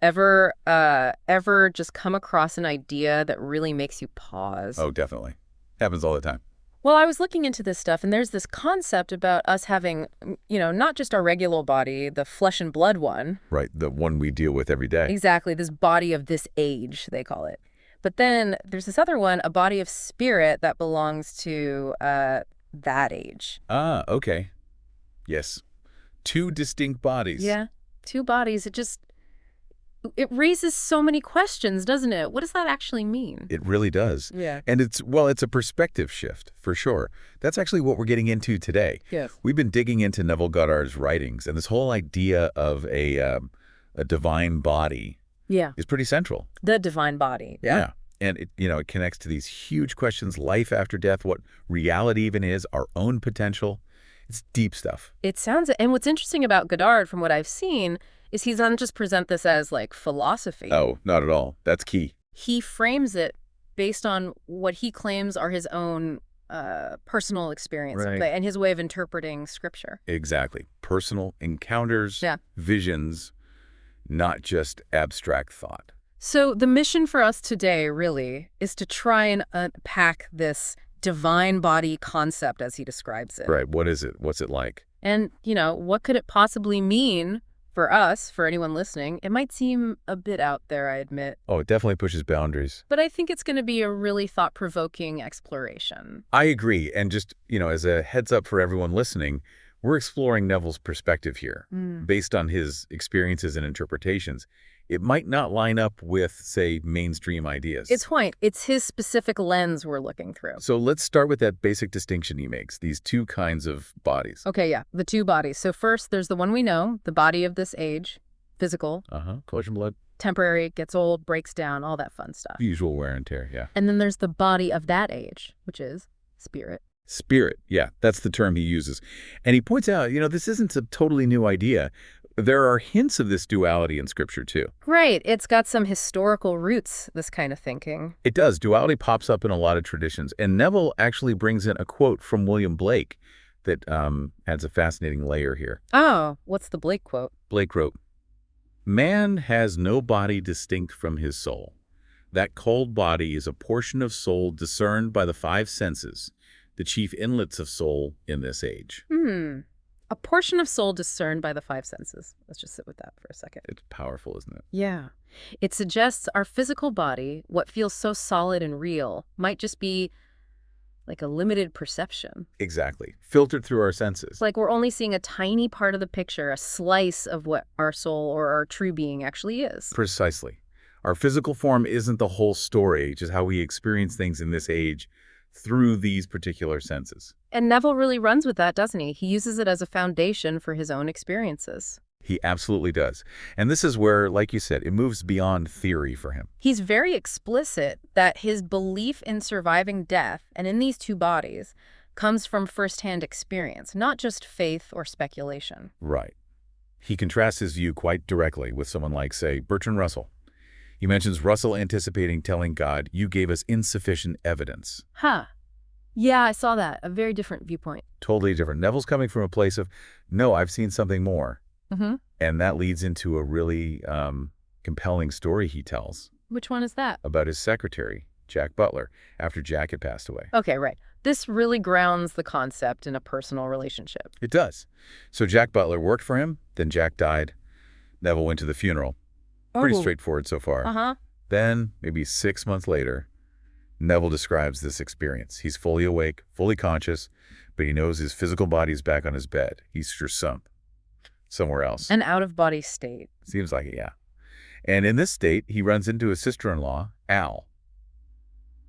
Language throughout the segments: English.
Ever just come across an idea that really makes you pause? Oh, definitely. Happens all the time. Well, I was looking into this stuff, and there's this concept about us having, not just our regular body, the flesh and blood one. Right, the one we deal with every day. Exactly, this body of this age, they call it. But then there's this other one, a body of spirit that belongs to that age. Ah, okay. Yes. Two distinct bodies. Yeah, two bodies. It raises so many questions, doesn't it? What does that actually mean? It really does. Yeah. And it's a perspective shift, for sure. That's actually what we're getting into today. Yes. We've been digging into Neville Goddard's writings, and this whole idea of a divine body Yeah. is pretty central. The divine body. Yeah. And it connects to these huge questions, life after death, what reality even is, our own potential. It's deep stuff. And what's interesting about Goddard, from what I've seen, is he doesn't just present this as like philosophy. Oh, not at all. That's key. He frames it based on what he claims are his own personal experience Right. and his way of interpreting scripture. Exactly. Personal encounters, Yeah. visions, not just abstract thought. So the mission for us today really is to try and unpack this divine body concept as he describes it. Right. What is it? What's it like? And, what could it possibly mean for us, for anyone listening? It might seem a bit out there, I admit. Oh, it definitely pushes boundaries. But I think it's going to be a really thought-provoking exploration. I agree. And just, as a heads up for everyone listening, we're exploring Neville's perspective here based on his experiences and interpretations. It might not line up with, say, mainstream ideas. It's his specific lens we're looking through. So let's start with that basic distinction he makes, these two kinds of bodies. Okay, yeah, the two bodies. So first, there's the one we know, the body of this age, physical, Flesh and blood. temporary, gets old, breaks down, all that fun stuff. The usual wear and tear, yeah. And then there's the body of that age, which is spirit. Spirit, yeah, that's the term he uses. And he points out, this isn't a totally new idea. There are hints of this duality in Scripture, too. Right. It's got some historical roots, this kind of thinking. It does. Duality pops up in a lot of traditions. And Neville actually brings in a quote from William Blake that adds a fascinating layer here. Oh, what's the Blake quote? Blake wrote, "Man has no body distinct from his soul. That cold body is a portion of soul discerned by the five senses, the chief inlets of soul in this age." A portion of soul discerned by the five senses. Let's just sit with that for a second. It's powerful, isn't it? Yeah. It suggests our physical body, what feels so solid and real, might just be like a limited perception. Exactly. Filtered through our senses. It's like we're only seeing a tiny part of the picture, a slice of what our soul or our true being actually is. Precisely. Our physical form isn't the whole story, just how we experience things in this age through these particular senses. And Neville really runs with that, doesn't he? He uses it as a foundation for his own experiences. He absolutely does. And this is where, like you said, it moves beyond theory for him. He's very explicit that his belief in surviving death and in these two bodies comes from firsthand experience, not just faith or speculation. Right. He contrasts his view quite directly with someone like, say, Bertrand Russell. He mentions Russell anticipating telling God, "You gave us insufficient evidence." Huh. Yeah, I saw that. A very different viewpoint. Totally different. Neville's coming from a place of, no, I've seen something more. And that leads into a really compelling story he tells Which one is that? about his secretary, Jack Butler, after Jack had passed away. Okay, right. This really grounds the concept in a personal relationship. It does. So Jack Butler worked for him, then Jack died. Neville went to the funeral. Pretty straightforward so far. Then, maybe 6 months later, Neville describes this experience. He's fully awake, fully conscious, but he knows his physical body's back on his bed. He's just somewhere else. An out-of-body state. Seems like it, yeah. And in this state, he runs into his sister-in-law, Al.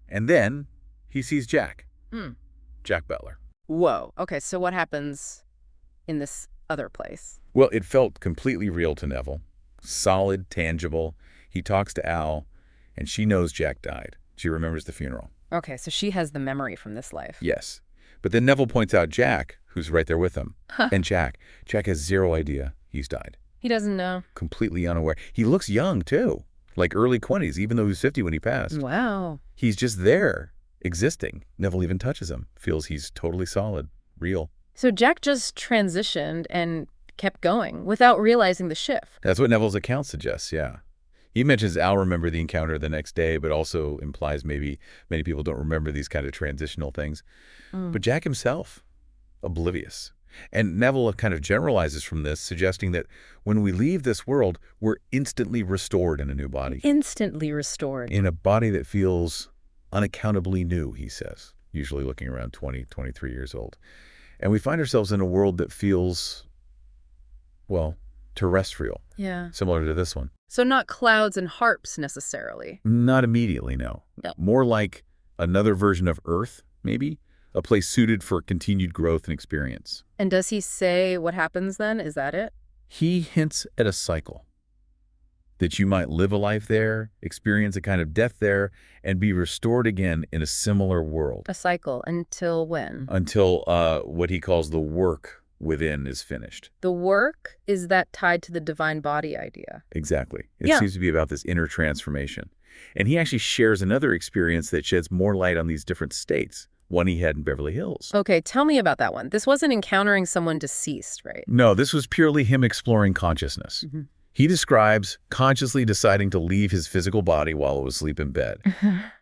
And then he sees Jack. Jack Butler. Whoa. Okay, so what happens in this other place? Well, it felt completely real to Neville. Solid, tangible. He talks to Al, and she knows Jack died. She remembers the funeral. Okay, so she has the memory from this life. Yes. But then Neville points out Jack, who's right there with him. And Jack has zero idea he's died. He doesn't know. Completely unaware. He looks young, too. Like early 20s, even though he was 50 when he passed. Wow. He's just there, existing. Neville even touches him. Feels he's totally solid, real. So Jack just transitioned and kept going without realizing the shift. That's what Neville's account suggests, yeah. He mentions Al remember the encounter the next day, but also implies maybe many people don't remember these kind of transitional things. But Jack himself, oblivious. And Neville kind of generalizes from this, suggesting that when we leave this world, we're instantly restored in a new body. Instantly restored. In a body that feels unaccountably new, he says, usually looking around 20, 23 years old. And we find ourselves in a world that feels, well, terrestrial. Yeah. Similar to this one. So not clouds and harps necessarily. Not immediately, no. More like another version of Earth, maybe. A place suited for continued growth and experience. And does he say what happens then? Is that it? He hints at a cycle. That you might live a life there, experience a kind of death there, and be restored again in a similar world. A cycle. Until when? Until what he calls the work within is finished. The work? Is that tied to the divine body idea? Exactly. It seems to be about this inner transformation. And he actually shares another experience that sheds more light on these different states. One he had in Beverly Hills. Okay, tell me about that one. This wasn't encountering someone deceased, right? No, this was purely him exploring consciousness. He describes consciously deciding to leave his physical body while it was asleep in bed.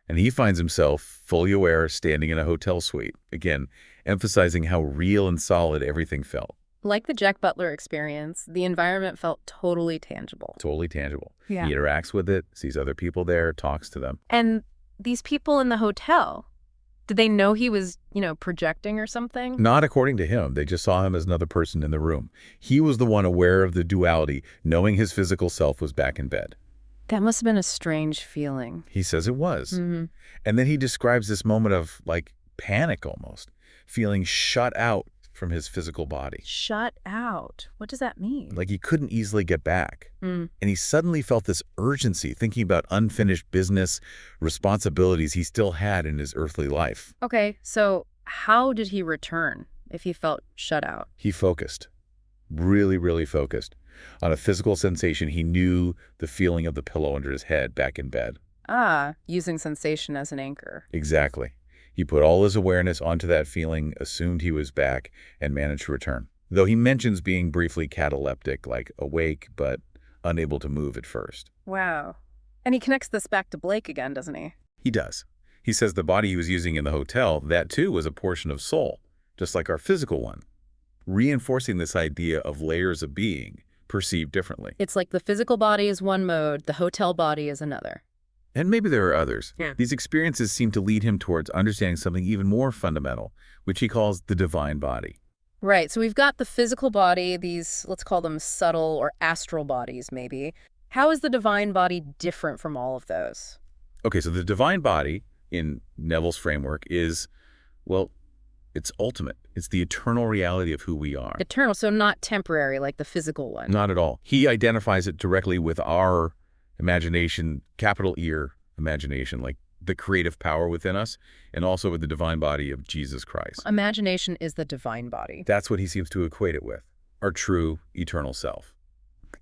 And he finds himself fully aware standing in a hotel suite, again, emphasizing how real and solid everything felt. Like the Jack Butler experience, the environment felt totally tangible. Totally tangible. Yeah. He interacts with it, sees other people there, talks to them. And these people in the hotel, did they know he was, projecting or something? Not according to him. They just saw him as another person in the room. He was the one aware of the duality, knowing his physical self was back in bed. That must have been a strange feeling. He says it was. And then he describes this moment of, panic almost, feeling shut out from his physical body. Shut out? What does that mean? Like he couldn't easily get back. And he suddenly felt this urgency, thinking about unfinished business, responsibilities he still had in his earthly life. Okay, so how did he return if he felt shut out? He focused, really, really focused on a physical sensation. He knew the feeling of the pillow under his head back in bed. Using sensation as an anchor. Exactly. He put all his awareness onto that feeling, assumed he was back, and managed to return. Though he mentions being briefly cataleptic, like awake, but unable to move at first. Wow. And he connects this back to Blake again, doesn't he? He does. He says the body he was using in the hotel, that too was a portion of soul, just like our physical one, reinforcing this idea of layers of being perceived differently. It's like the physical body is one mode, the hotel body is another. And maybe there are others. Yeah. These experiences seem to lead him towards understanding something even more fundamental, which he calls the divine body. Right, so we've got the physical body, these, let's call them subtle or astral bodies, maybe. How is the divine body different from all of those? Okay, so the divine body, in Neville's framework, is, well, it's ultimate. It's the eternal reality of who we are. Eternal, so not temporary like the physical one. Not at all. He identifies it directly with our imagination, capital ear imagination, like the creative power within us, and also with the divine body of Jesus Christ. Imagination is the divine body. That's what he seems to equate it with, our true eternal self.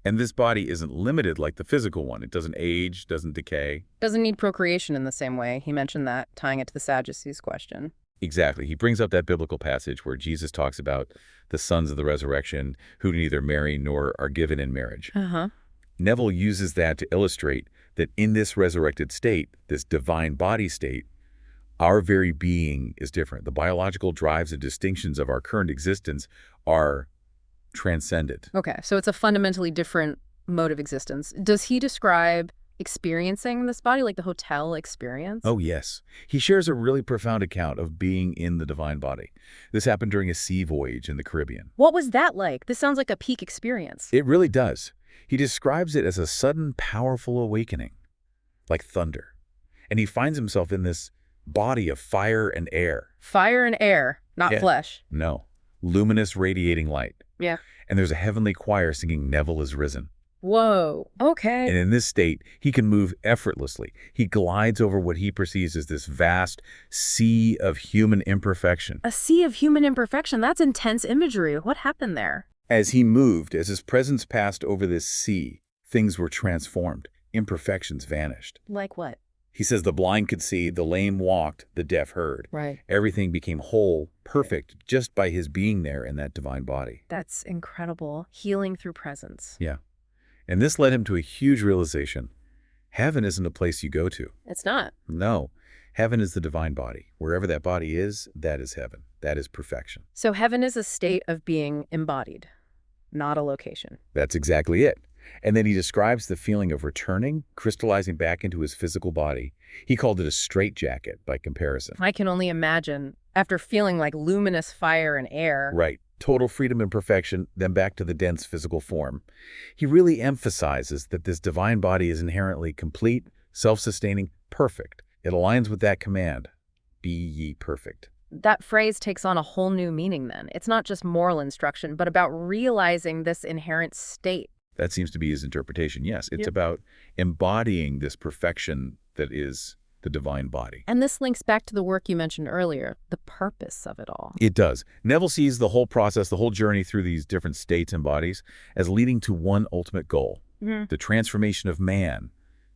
And this body isn't limited like the physical one. It doesn't age, doesn't decay. Doesn't need procreation in the same way. He mentioned that, tying it to the Sadducees question. Exactly. He brings up that biblical passage where Jesus talks about the sons of the resurrection who neither marry nor are given in marriage. Neville uses that to illustrate that in this resurrected state, this divine body state, our very being is different. The biological drives and distinctions of our current existence are transcended. Okay, so it's a fundamentally different mode of existence. Does he describe experiencing this body, like the hotel experience? Oh, yes. He shares a really profound account of being in the divine body. This happened during a sea voyage in the Caribbean. What was that like? This sounds like a peak experience. It really does. He describes it as a sudden, powerful awakening, like thunder. And he finds himself in this body of fire and air. Fire and air, not flesh. No. Luminous, radiating light. Yeah. And there's a heavenly choir singing Neville is risen. Whoa. Okay. And in this state, he can move effortlessly. He glides over what he perceives as this vast sea of human imperfection. A sea of human imperfection? That's intense imagery. What happened there? As he moved, as his presence passed over this sea, things were transformed. Imperfections vanished. Like what? He says the blind could see, the lame walked, the deaf heard. Right. Everything became whole, perfect, just by his being there in that divine body. That's incredible. Healing through presence. Yeah. And this led him to a huge realization. Heaven isn't a place you go to. It's not. No. Heaven is the divine body. Wherever that body is, that is heaven. That is perfection. So heaven is a state of being embodied, not a location. That's exactly it. And then he describes the feeling of returning, crystallizing back into his physical body. He called it a straitjacket by comparison. I can only imagine, after feeling like luminous fire and air. Right. Total freedom and perfection, then back to the dense physical form. He really emphasizes that this divine body is inherently complete, self-sustaining, perfect. It aligns with that command, be ye perfect. That phrase takes on a whole new meaning then. It's not just moral instruction, but about realizing this inherent state. That seems to be his interpretation, yes. It's Yep. about embodying this perfection that is the divine body. And this links back to the work you mentioned earlier, the purpose of it all. It does. Neville sees the whole process, the whole journey through these different states and bodies as leading to one ultimate goal, the transformation of man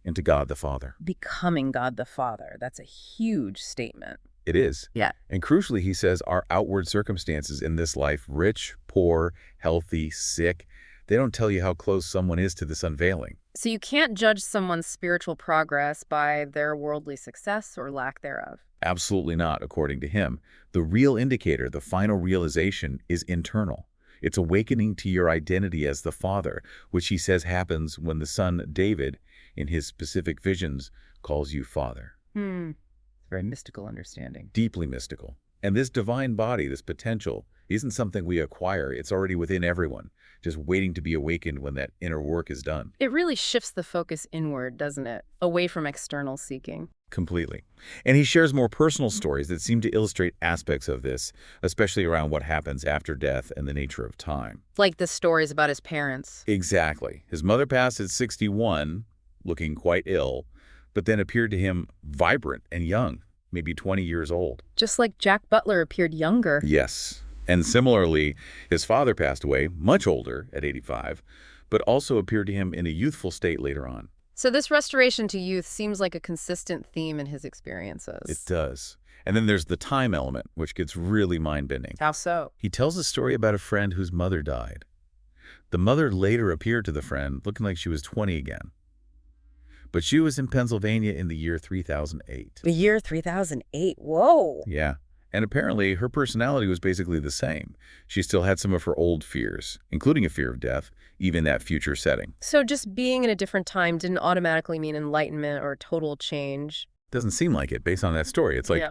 into God the Father. Becoming God the Father. That's a huge statement. It is. Yeah. And crucially, he says, our outward circumstances in this life, rich, poor, healthy, sick, they don't tell you how close someone is to this unveiling. So you can't judge someone's spiritual progress by their worldly success or lack thereof. Absolutely not, according to him. The real indicator, the final realization, is internal. It's awakening to your identity as the Father, which he says happens when the son, David, in his specific visions, calls you Father. Very mystical understanding. Deeply mystical. And this divine body, this potential, isn't something we acquire. It's already within everyone, just waiting to be awakened when that inner work is done. It really shifts the focus inward, doesn't it? Away from external seeking. Completely. And he shares more personal stories that seem to illustrate aspects of this, especially around what happens after death and the nature of time. Like the stories about his parents. Exactly. His mother passed at 61, looking quite ill, but then appeared to him vibrant and young, maybe 20 years old. Just like Jack Butler appeared younger. Yes. And similarly, his father passed away, much older, at 85, but also appeared to him in a youthful state later on. So this restoration to youth seems like a consistent theme in his experiences. It does. And then there's the time element, which gets really mind-bending. How so? He tells a story about a friend whose mother died. The mother later appeared to the friend, looking like she was 20 again. But she was in Pennsylvania in the year 3008. The year 3008. Whoa. Yeah. And apparently her personality was basically the same. She still had some of her old fears, including a fear of death, even in that future setting. So just being in a different time didn't automatically mean enlightenment or total change. Doesn't seem like it based on that story. It's like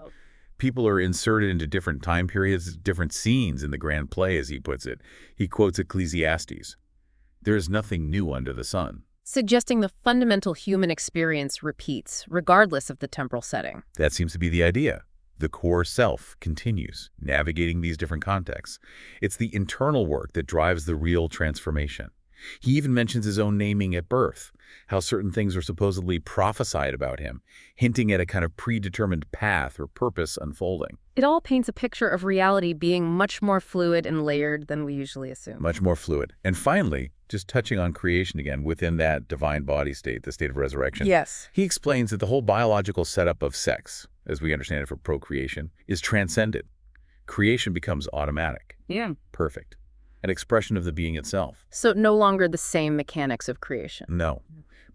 people are inserted into different time periods, different scenes in the grand play, as he puts it. He quotes Ecclesiastes. There is nothing new under the sun. Suggesting the fundamental human experience repeats, regardless of the temporal setting. That seems to be the idea. The core self continues, navigating these different contexts. It's the internal work that drives the real transformation. He even mentions his own naming at birth, how certain things are supposedly prophesied about him, hinting at a kind of predetermined path or purpose unfolding. It all paints a picture of reality being much more fluid and layered than we usually assume. Much more fluid. And finally, just touching on creation again within that divine body state, the state of resurrection. Yes. He explains that the whole biological setup of sex, as we understand it for procreation, is transcended. Creation becomes automatic. Yeah. Perfect. An expression of the being itself. So no longer the same mechanics of creation. No,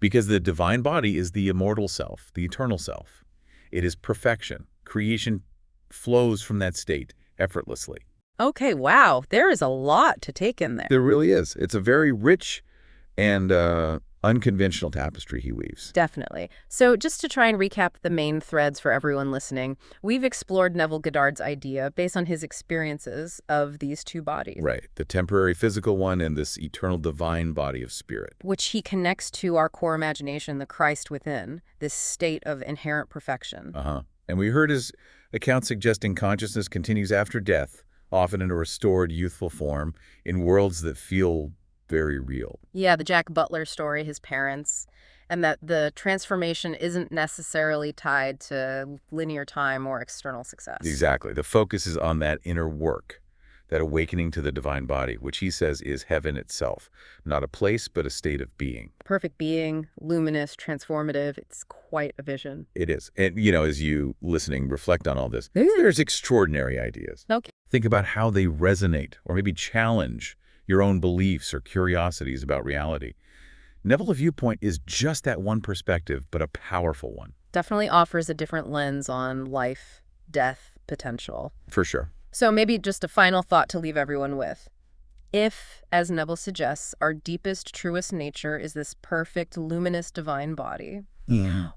because the divine body is the immortal self, the eternal self. It is perfection. Creation flows from that state effortlessly. Okay, wow. There is a lot to take in there. There really is. It's a very rich and unconventional tapestry he weaves. Definitely. So just to try and recap the main threads for everyone listening, we've explored Neville Goddard's idea based on his experiences of these two bodies. Right. The temporary physical one and this eternal divine body of spirit. Which he connects to our core imagination, the Christ within, this state of inherent perfection. And we heard his account suggesting consciousness continues after death, often in a restored youthful form, in worlds that feel very real. Yeah, the Jack Butler story, his parents, and that the transformation isn't necessarily tied to linear time or external success. Exactly. The focus is on that inner work, that awakening to the divine body, which he says is heaven itself. Not a place, but a state of being. Perfect being, luminous, transformative. It's quite a vision. It is. And, you know, as you listening reflect on all this, there's extraordinary ideas. Okay. Think about how they resonate or maybe challenge your own beliefs or curiosities about reality. Neville's viewpoint is just that one perspective, but a powerful one. Definitely offers a different lens on life, death, potential. For sure. So maybe just a final thought to leave everyone with. If, as Neville suggests, our deepest, truest nature is this perfect, luminous, divine body,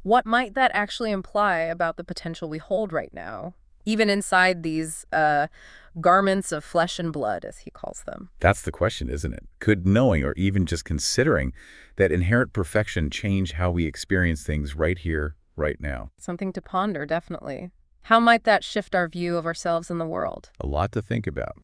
what might that actually imply about the potential we hold right now, even inside these garments of flesh and blood, as he calls them? That's the question, isn't it? Could knowing, or even just considering, that inherent perfection change how we experience things right here, right now? Something to ponder, definitely. How might that shift our view of ourselves and the world? A lot to think about.